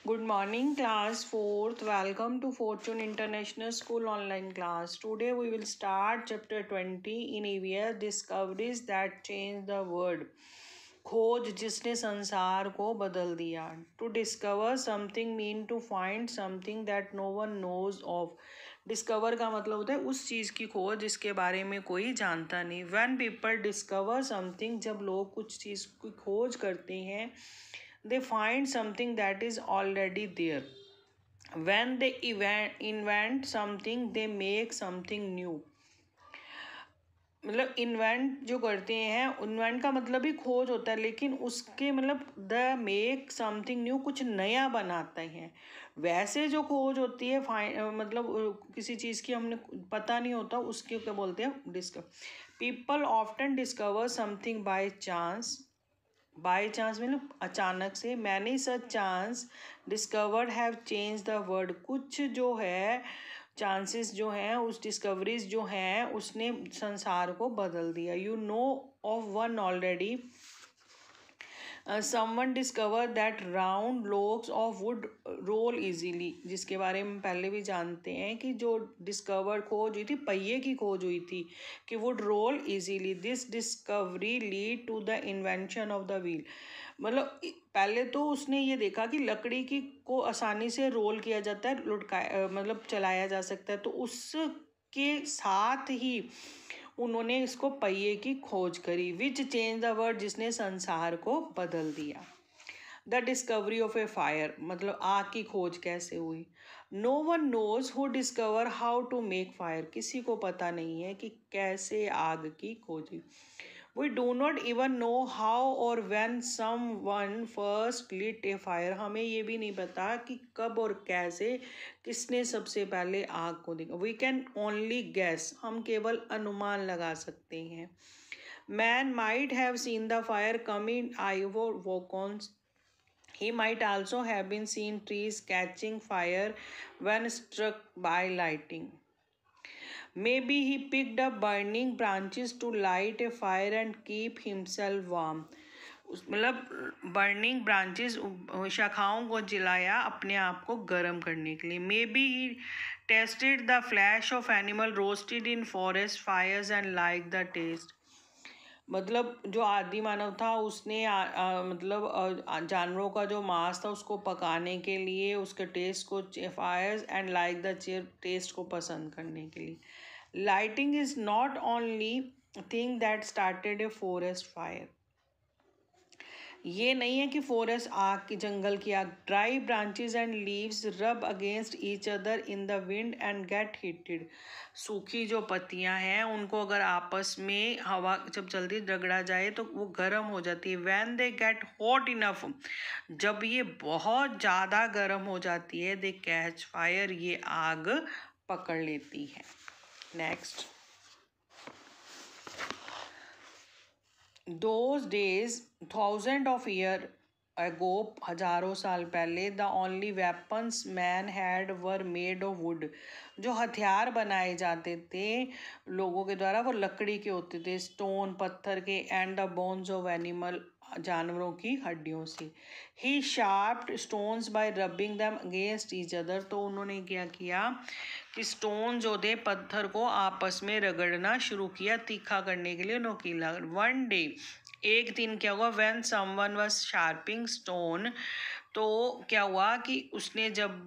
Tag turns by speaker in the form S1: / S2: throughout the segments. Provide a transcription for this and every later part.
S1: Good morning, class 4th. Welcome to Fortune International School online class. Today we will start chapter 20 in EVS Discoveries that Change the World. खोज जिसने संसार को बदल दिया. To discover something mean to find something that no one knows of. Discover का मतलब होता है उस चीज़ की खोज जिसके बारे में कोई जानता नहीं. When people discover something, जब लोग कुछ चीज़ की खोज करते हैं, they find something that is already there. When they invent something, they make something new. मतलब इन्वेंट जो करते हैं, इन्वेंट का मतलब ही खोज होता है, लेकिन उसके मतलब द मेक समथिंग न्यू, कुछ नया बनाते हैं. वैसे जो खोज होती है मतलब किसी चीज़ की हमने पता नहीं होता, उसके क्या बोलते हैं, discover. People often discover something by chance. By chance मतलब अचानक से. Many such chance discovered have change the world. कुछ जो है चांसेस जो हैं, उस डिस्कवरीज जो हैं, उसने संसार को बदल दिया. You know of one already. Someone discover that round logs of wood roll easily. जिसके बारे में पहले भी जानते हैं कि जो डिस्कवर खोज हुई थी, पहिए की खोज हुई थी कि wood roll easily. This discovery lead to the invention of the wheel. मतलब पहले तो उसने ये देखा कि लकड़ी की को आसानी से रोल किया जाता है, मतलब चलाया जा सकता है, तो उसके साथ ही उन्होंने इसको पहिए की खोज करी. विच चेंज द वर्ल्ड, जिसने संसार को बदल दिया. The discovery of a fire, मतलब आग की खोज कैसे हुई. No one knows who discover how to make fire. किसी को पता नहीं है कि कैसे आग की खोज हुई. We do not even know how or when someone first lit a fire. हमें ये भी नहीं पता कि कब और कैसे किसने सबसे पहले आग को देखा. We can only guess. हम केवल अनुमान लगा सकते हैं. Man might have seen the fire coming. Ivor Walkons. He might also have been seen trees catching fire when struck by lightning. Maybe he picked up burning branches to light a fire and keep himself warm. मतलब burning branches, शाखाओं को जलाया अपने आप को गर्म करने के लिए. Maybe he tasted the flesh of animal roasted in forest fires and like the taste. मतलब जो आदि मानव था उसने मतलब जानवरों का जो मांस था उसको पकाने के लिए, उसके टेस्ट को, fires and like the taste को पसंद करने के लिए. Lighting is not only thing that started a forest fire. ये नहीं है कि फॉरेस्ट आग की, जंगल की आग. ड्राई ब्रांचेस एंड लीव्स रब against each other in the wind and gate heated. सूखी जो पत्तियां हैं उनको अगर आपस में हवा जब जल्दी रगड़ा जाए तो वो गर्म हो जाती है. When they get hot enough, जब ये बहुत ज़्यादा गर्म हो जाती है, दे कैच फायर, ये आग पकड़ लेती है. Next. Those days, thousands of years ago, हजारों साल पहले, the only weapons man had were made of wood. जो हथियार बनाए जाते थे लोगों के द्वारा वो लकड़ी के होते थे, स्टोन, पत्थर के, and the bones of animal, जानवरों की हड्डियों से. He sharped stones by rubbing them against each other. तो उन्होंने क्या किया कि स्टोन जो थे, पत्थर को आपस में रगड़ना शुरू किया, तीखा करने के लिए, नोकीला. वन डे, एक दिन क्या हुआ, when someone was sharping stone, तो क्या हुआ कि उसने जब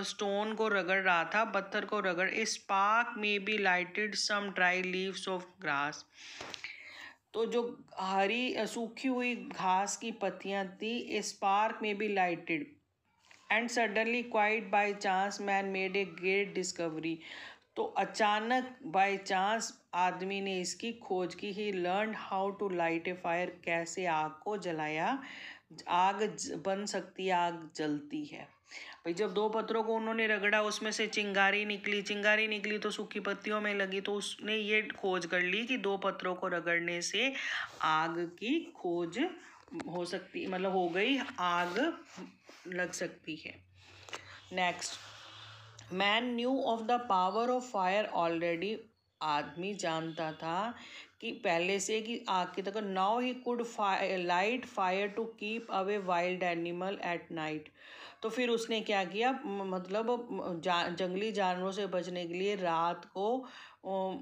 S1: स्टोन को रगड़ रहा था, पत्थर को रगड़, a spark may be lighted some dry leaves of grass. तो जो हरी सूखी हुई घास की पत्तियां थी, a spark may be lighted and suddenly quite by chance man made a great discovery. तो अचानक बाय चांस आदमी ने इसकी खोज की. He learn how to light a fire. कैसे आग को जलाया, आग बन सकती है, आग जलती है. भाई जब दो पत्थरों को उन्होंने रगड़ा, उसमें से चिंगारी निकली तो सूखी पत्तियों में लगी, तो उसने ये खोज कर ली कि दो पत्थरों को रगड़ने से आग की खोज हो सकती, मतलब हो गई, आग लग सकती है. Next. Man new of the power of fire already. आदमी जानता था कि पहले से कि आग की तक। Now he could light fire to keep away wild animal at night. तो फिर उसने क्या किया, मतलब जंगली जानवरों से बचने के लिए रात को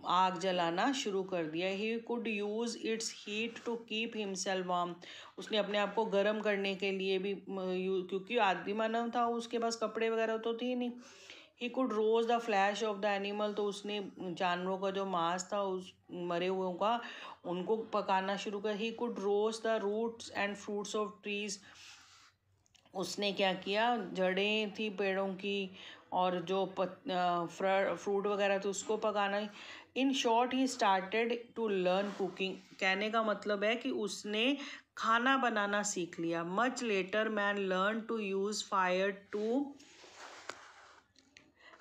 S1: आग जलाना शुरू कर दिया। He could use its heat to keep himself warm. उसने अपने आप को गर्म करने के लिए भी क्योंकि आदि मानव था, उसके पास कपड़े वगैरह तो थे नहीं। He could roast the flesh of the animal. तो उसने जानवरों का जो मांस था उस मरे हुओं का, उनको पकाना शुरू कर। He could roast the roots and fruits of trees. उसने क्या किया, जड़ें थी पेड़ों की और जो फ्रूट वगैरह थे उसको पकाना। In short he started to learn cooking. कहने का मतलब है कि उसने खाना बनाना सीख लिया। Much later man learn to use fire to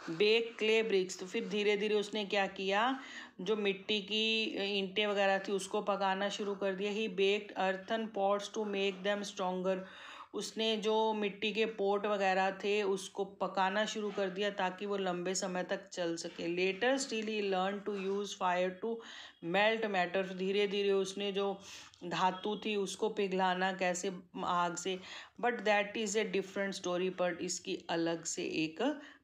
S1: bake clay bricks. तो फिर धीरे धीरे उसने क्या किया, जो मिट्टी की ईंटें वगैरह थी उसको पकाना शुरू कर दिया। He baked earthen pots to make them stronger. उसने जो मिट्टी के पोट वगैरह थे उसको पकाना शुरू कर दिया ताकि वो लंबे समय तक चल सके। Later still he learn to use fire to melt metal. धीरे धीरे उसने जो धातु थी उसको पिघलाना कैसे आग से। But that is a different story, पर इसकी अलग से एक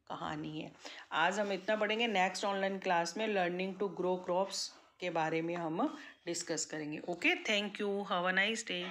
S1: कहानी है। आज हम इतना पढ़ेंगे। नेक्स्ट ऑनलाइन क्लास में लर्निंग टू ग्रो क्रॉप्स के बारे में हम डिस्कस करेंगे। Okay, thank you, have a nice day.